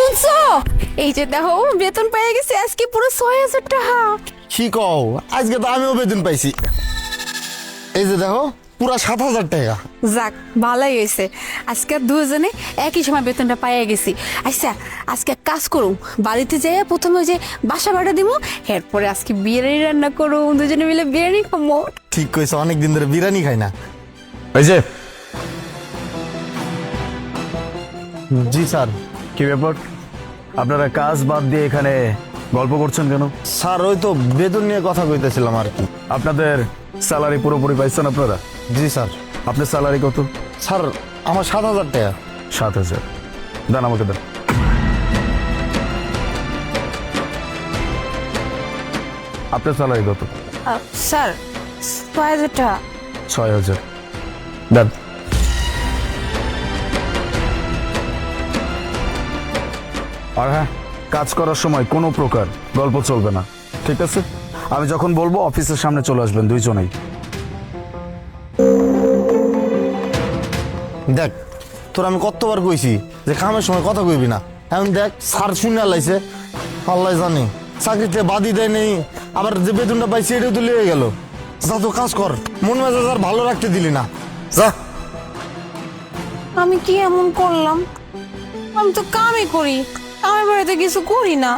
শুনছো? এই যে দেখো বেতন পেয়ে গেছি আজকে পুরো ৬,০০০ টাকা। কি কও, আজকে তো আমিও বেতন পাইছি। এই যে দেখো পুরা ৭,০০০ টাকা। যাক ভালোই হয়েছে, আজকে দুজনে একই সময় বেতনটা পাইয়া গেছি। আচ্ছা আজকে এক কাজ করুম, বাড়িতে যাই প্রথমে ওই যে বাসা ভাড়া দিব, এরপরে আজকে বিরিয়ানি রান্না করুম, দুজনে মিলে বিরিয়ানি খাবো। ঠিক কইছো, অনেকদিন ধরে বিরিয়ানি খাই না। এই যে জি স্যার। কি ব্যাপার, আপনারা কাজ বাদ দিয়ে এখানে গল্প করছেন কেন? স্যার ওই তো বেতন নিয়ে কথা কইতেছিলাম আর কি। আপনাদের স্যালারি পুরোপুরি পাইছেন আপনারা? জি স্যার। আপনার স্যালারি কত? স্যার আমার ৭,০০০ টাকা। ৭,০০০। দেন আমাকে দেন। আপনার স্যালারি কত? স্যার ৬,০০০ টাকা। ৬,০০০। দেন। আর হ্যাঁ, কাজ করার সময় কোনো প্রকার গল্প চলবে না, ঠিক আছে? আমি যখন বলবো অফিসের সামনে চলে আসবেন দুইজনেই। দেখ তোর আমি কতবার কইছি যে কামের সময় কথা কইবি না, এখন দেখ স্যার শুনে লাইছে। আল্লাহ জানি চাকরিতে বাদি দেয় নেই, আবার যে বেতনটা পাইছি এটাও তো লেগে গেল। যা তো কাজ কর, মন মেজাজ আর ভালো রাখতে দিলি না, যা। আমি কি এমন করলাম? আমি তো কামই করি, আমার বাড়িতে কিছু করি না।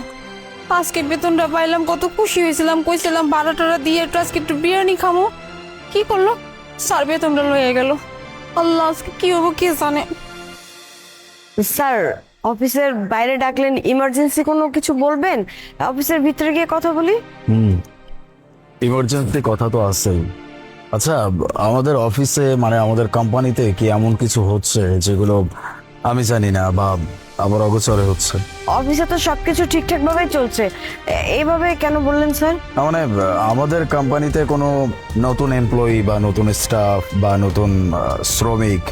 আজকে বেতনটা পাইলাম, কত খুশি হয়েছিলাম, কইছিলাম ভাড়া টাড়া দিয়ে একটু আজকে একটু বিরিয়ানি খাবো। কি করলো? স্যার বেতনটা লয়ে গেল। আল্লাহ আজকে কি হবো কে জানে। স্যার অফিসের বাইরে ডাকলেন, ইমার্জেন্সি কোনো কিছু বলবেন? অফিসের ভিতরে গিয়ে কথা বলি। ইমার্জেন্সি কথা তো আছেই। আচ্ছা, আমাদের অফিসে মানে আমাদের কোম্পানিতে কি এমন কিছু হচ্ছে যেগুলো আমি জানি না বা আমার অগোচরে হচ্ছে? অফিসে তো সবকিছু ঠিকঠাক ভাবেই চলছে, এইভাবে কেন বললেন স্যার? মানে আমাদের কোম্পানিতে কোনো নতুন এমপ্লয়ি বা নতুন স্টাফ বা নতুন শ্রমিক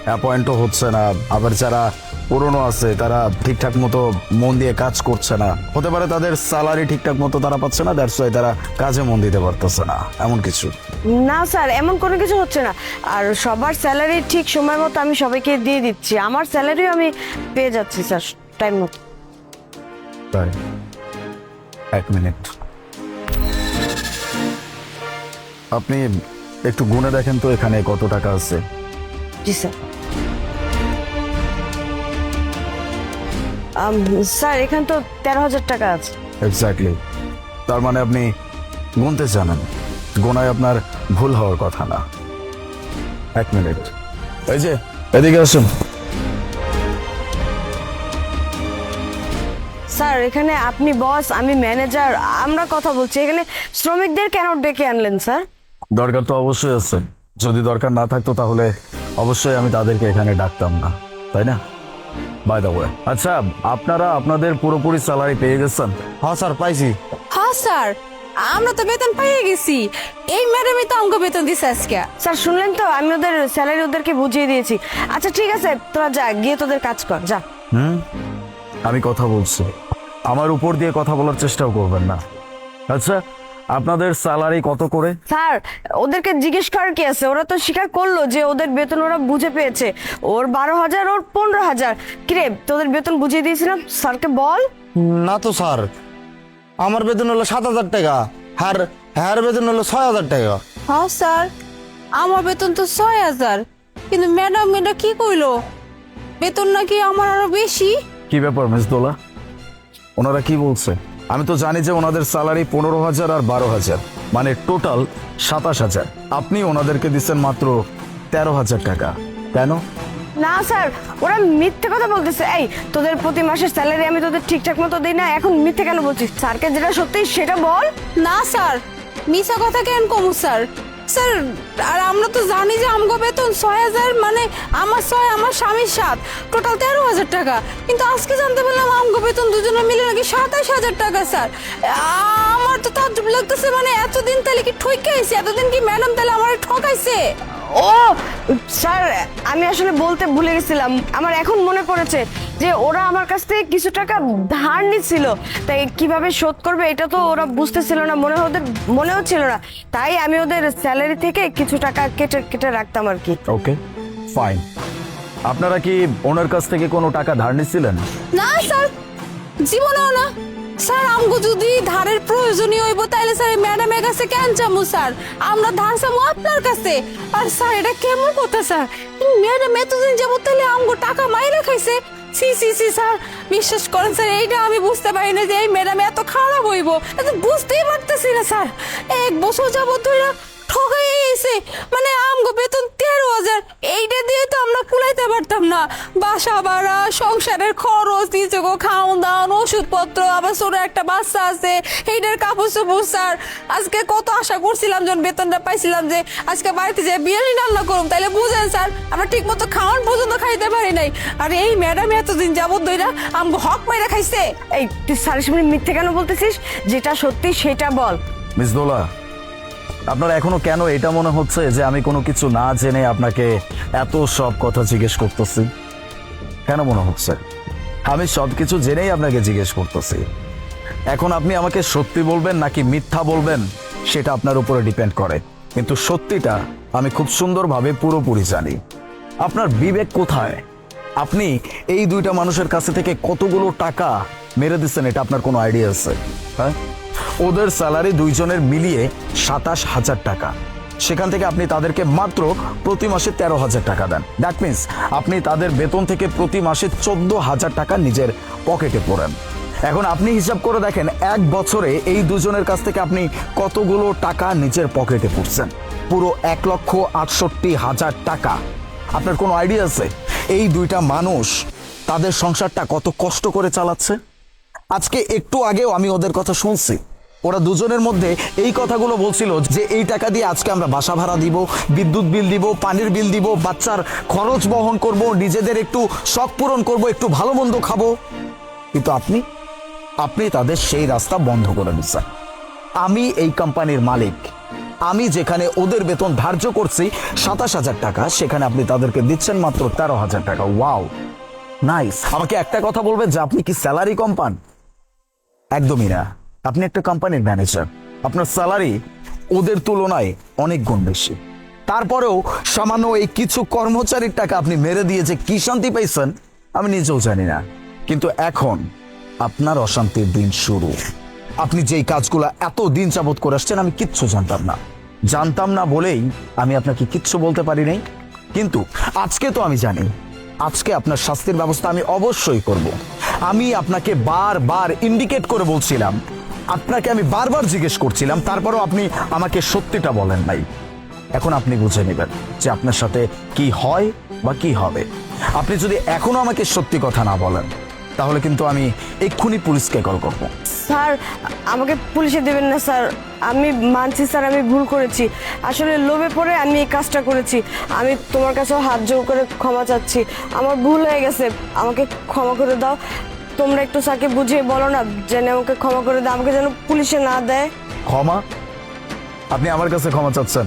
অ্যাপয়েন্টও হচ্ছে না, আবার যারা পুরনো আছে তারা ঠিকঠাক মতো মন দিয়ে কাজ করছে না। হতে পারে তাদের স্যালারি ঠিকঠাক মতো তারা পাচ্ছে না, দ্যাটস ওয়াই তারা কাজে মন দিতে পারতেছে না, এমন কিছু? না স্যার, এমন কোনো কিছু হচ্ছে না। আর সবার স্যালারি ঠিক সময় মতো আমি সবাইকে দিয়ে দিচ্ছি, আমার স্যালারিও আমি পেয়ে যাচ্ছি স্যার টাইম মতো। তাই? এক মিনিট, আপনি একটু গুনে দেখেন তো এখানে কত টাকা আছে। জি স্যার। স্যার এখানে তো 13,000 টাকা আছে। এক্স্যাক্টলি, তার মানে আপনি গুনতে জানেন, গোনায় আপনার ভুল হওয়ার কথা না। এক মিনিট, এই যে এদিকে আসুন। স্যার এখানে আপনি বস, আমি ম্যানেজার, আমরা কথা বলছি, এখানে শ্রমিকদের কেন ডেকে আনলেন স্যার? দরকার তো অবশ্যই আছে, যদি দরকার না থাকতো তাহলে অবশ্যই আমি তাদেরকে এখানে ডাকতাম না, তাই না? বাই দ্য ওয়ে, আচ্ছা আপনারা আপনাদের পুরোপুরি স্যালারি পেয়ে গেছেন? হ্যাঁ স্যার পাইছি। হ্যাঁ স্যার, আমরা তো বেতন পেয়ে গেছি, এই ম্যাডামই তো আমাকে বেতন দিছে আজকে। স্যার শুনলেন তো, আমি ওদের স্যালারি ওদেরকে বুঝিয়ে দিয়েছি। আচ্ছা ঠিক আছে, তোরা যা, গিয়ে তোদের কাজ কর, যা। আমি কথা বলছি, আমার উপর দিয়ে কথা বলার চেষ্টাও করবেন না। আচ্ছা, আপনাদের স্যালারি কত করে? স্যার ওদেরকে জিজ্ঞেস করার কি আছে, ওরা তো স্বীকার করলো যে ওদের বেতন ওরা বুঝে পেয়েছে। ওর 12,000, ওর 15,000। কিরে, তোদের বেতন বুঝিয়ে দিয়েছিলাম, স্যারকে বল। না তো স্যার, আমার বেতন হলো ৭,০০০ টাকা, আর হ্যার বেতন হলো ৬,০০০ টাকা। হ্যাঁ স্যার, আমার বেতন তো ৬,০০০, কিন্তু ম্যাডাম এটা কি কইলো, বেতন নাকি আমার আরো বেশি। কি ব্যাপার মিস দোলা, ওনারা কি বলছে? আমি তো জানি যে ওনাদের স্যালারি 15,000 আর 12,000, মানে টোটাল 27,000। আপনি ওনাদেরকে দিচ্ছেন মাত্র 13,000 টাকা, কেন? না স্যার, ওরা মিথ্যে কথা বলতেছে। এই তোদের প্রতি মাসের স্যালারি আমি তোদের ঠিকঠাক মতো দিই না, এখন মিথ্যে কেন বলছিস? স্যারকে যেটা সত্যি সেটা বল। না স্যার, মিছা কথা কেন কমু স্যার? স্যার আর আমরা তো জানি যে আমগো বেতন ৬,০০০, মানে আমার ৬, আমার স্বামীর ৭, টোটাল 13,000 টাকা। কিন্তু আজকে জানতে পারলাম আমগো বেতন দুজনে মিলে নাকি 27,000 টাকা। স্যার আমার তো তাজ্জব লাগতেছে, মানে এতদিন তাহলে কি ঠকাইছে? এতদিন কি ম্যাডাম তাহলে আমার ঠকাইছে? ও স্যার, আমি আসলে বলতে ভুলে গেছিলাম, আমার এখন মনে পড়েছে যে ওরা আমার কাছ থেকে কিছু টাকা ধার নিচ্ছিল, তাই কিভাবে শোধ করবে এটা তো ওরা বুঝতেছিল না, ওদের মনেও ছিল না, তাই আমি ওদের স্যালারি থেকে কিছু টাকা কেটে কেটে রাখতাম আর কি। ওকে ফাইন, আপনারা কি ওনার কাছ থেকে কোনো টাকা ধার নিছিলেন? না স্যার, জীবনেও না। স্যার আমগো যদি ধারের প্রয়োজনীয় হইব তাইলে স্যার এই ম্যাডামের কাছে কেন চামু স্যার? আমরা ধার চামু আপনার কাছে। আর স্যার এটা কেমন কথা স্যার? ম্যাডাম এতদিন যাবত তাইলে আমগো টাকা মাইরা খাইছে। সি সি সি স্যার, বিশ্বাস করেন স্যার, এইটা আমি বুঝতে পারি না যে এই ম্যাডাম এত খারাপ হইব। এত বুঝতেই পারতেছি না স্যার। 1 বছর যাবত ধইরা ঠকাই এসে, মানে আমগো বেতন 13,000, এইটা দিয়ে তো আমরা কুলাইতে পারতাম না। বাসা ভাড়া, সংসারের খরচ, নিচে খাওয়ান দাওয়ান, ওষুধপত্র, আবার ছোট একটা বাচ্চা আছে, এইটার কাপড় চোপড় স্যার। আজকে কত আশা করছিলাম যখন বেতনটা পাইছিলাম যে আজকে বাড়িতে যে বিরিয়ানি রান্না করুম, তাইলে বুঝেন স্যার আমরা ঠিক মতো খাওয়ান পর্যন্ত খাইতে পারি নাই। আর এই ম্যাডাম এতদিন যাবত ধইরা আমগো হক মাইরা খাইছে। এই তুই স্যারের সামনে মিথ্যে কেন বলতেছিস? যেটা সত্যি সেটা বল। মিস দোলা, আপনার এখনো কেন এটা মনে হচ্ছে যে আমি কোনো কিছু না জেনে আপনাকে এত সব কথা জিজ্ঞেস করতেছি? কেন মনে হচ্ছে? আমি সবকিছু জেনেই আপনাকে জিজ্ঞেস করতেছি। এখন আপনি আমাকে সত্যি বলবেন নাকি মিথ্যা বলবেন সেটা আপনার উপরে ডিপেন্ড করে, কিন্তু সত্যিটা আমি খুব সুন্দরভাবে পুরোপুরি জানি। আপনার বিবেক কোথায়? আপনি এই দুইটা মানুষের কাছে থেকে কতগুলো টাকা মেরে দিচ্ছেন, এটা আপনার কোনো আইডিয়া আছে? হ্যাঁ, ওদের স্যালারি দুইজনের মিলিয়ে 27,000 টাকা। সেখান থেকে আপনি তাদেরকে মাত্র প্রতি মাসে 13,000 টাকা দেন। দ্যাট মিনস আপনি তাদের বেতন থেকে প্রতি মাসে 14,000 টাকা নিজের পকেটে পড়েন। এখন আপনি হিসাব করে দেখেন 1 বছরে এই দুজনের কাছ থেকে আপনি কতগুলো টাকা নিজের পকেটে পড়ছেন? পুরো 1,68,000 টাকা। আপনার কোনো আইডিয়া আছে এই দুইটা মানুষ তাদের সংসারটা কত কষ্ট করে চালাচ্ছে? আজকে একটু আগেও আমি ওদের কথা শুনছি, ওরা দুজনের মধ্যে এই কথাগুলো বলছিল যে এই টাকা দিয়ে আজকে আমরা বাসা ভাড়া দিব, বিদ্যুৎ বিল দিব, পানির বিল দিব, বাচ্চার খরচ বহন করব, নিজেদের একটু শখ পূরণ করব, একটু ভালো মন্দ খাবো। কিন্তু আপনি তাদের সেই রাস্তা বন্ধ করে দিচ্ছেন। আমি এই কোম্পানির মালিক, আমি যেখানে ওদের বেতন ধার্য করছি 27,000 টাকা, সেখানে আপনি তাদেরকে দিচ্ছেন মাত্র 13,000 টাকা। Wow, nice. আমাকে একটা কথা বলবেন যে আপনি কি স্যালারি কম পান? একদমই না। আপনি একটা কোম্পানির ম্যানেজার, আপনার স্যালারি ওদের তুলনায় অনেক গুণ বেশি। তারপরেও সামান্য এই কিছু কর্মচারীর টাকা আপনি মেরে দিয়ে যে কি শান্তি পাইছেন আমি নিজেও জানি না। কিন্তু এখন আপনার অশান্তির দিন শুরু। আপনি যেই কাজগুলো এত দিন যাবত করে আসছেন আমি কিচ্ছু জানতাম না বলেই আমি আপনাকে কিচ্ছু বলতে পারি নাই। কিন্তু আজকে তো আমি জানি, আজকে আপনার শাস্তির ব্যবস্থা আমি অবশ্যই করব। আমি আপনাকে বারবার ইন্ডিকেট করে বলছিলাম, আপনাকে আমি বারবার জিজ্ঞেস করছিলাম, তারপরও আপনি আমাকে সত্যিটা বলেন নাই। এখন আপনি বুঝে নেবেন যে আপনার সাথে কি হয় বা কি হবে। আপনি যদি এখনো আমাকে সত্যি কথা না বলেন তাহলে কিন্তু আমি এক্ষুনি পুলিশকে কল করব। স্যার আমাকে পুলিশে দেবেন না স্যার, আমি মানছি স্যার আমি ভুল করেছি। আসলে লোভে পড়ে আমি এই কাজটা করেছি। আমি তোমার কাছেও হাত জোর করে ক্ষমা চাচ্ছি, আমার ভুল হয়ে গেছে, আমাকে ক্ষমা করে দাও। তোমরা একটু স্যারকে বুঝিয়ে বলো না যেন আমাকে ক্ষমা করে দাও, আমাকে যেন পুলিশে না দেয়। ক্ষমা? আপনি আমার কাছে ক্ষমা চাচ্ছেন?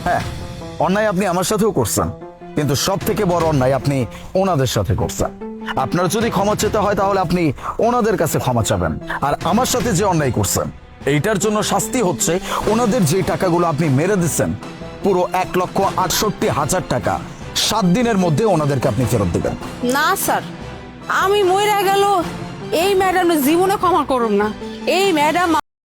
হ্যাঁ, অন্যায় আপনি আমার সাথেও করছেন, কিন্তু সব থেকে বড় অন্যায় আপনি ওনাদের সাথে করছেন। আপনার যদি ক্ষমা চেতে হয় তাহলে আপনি ওনাদের কাছে ক্ষমা চাবেন। আর আমার সাথে যে অন্যায় করছেন এইটার জন্য শাস্তি হচ্ছে ওনাদের যে টাকাগুলো আপনি মেরে দিচ্ছেন, পুরো 1,68,000 টাকা 7 দিনের মধ্যে ওনাদেরকে আপনি ফেরত দেবেন। না স্যার, আমি মইরা গেল এই ম্যাডাম জীবনে ক্ষমা করুম না। এই ম্যাডাম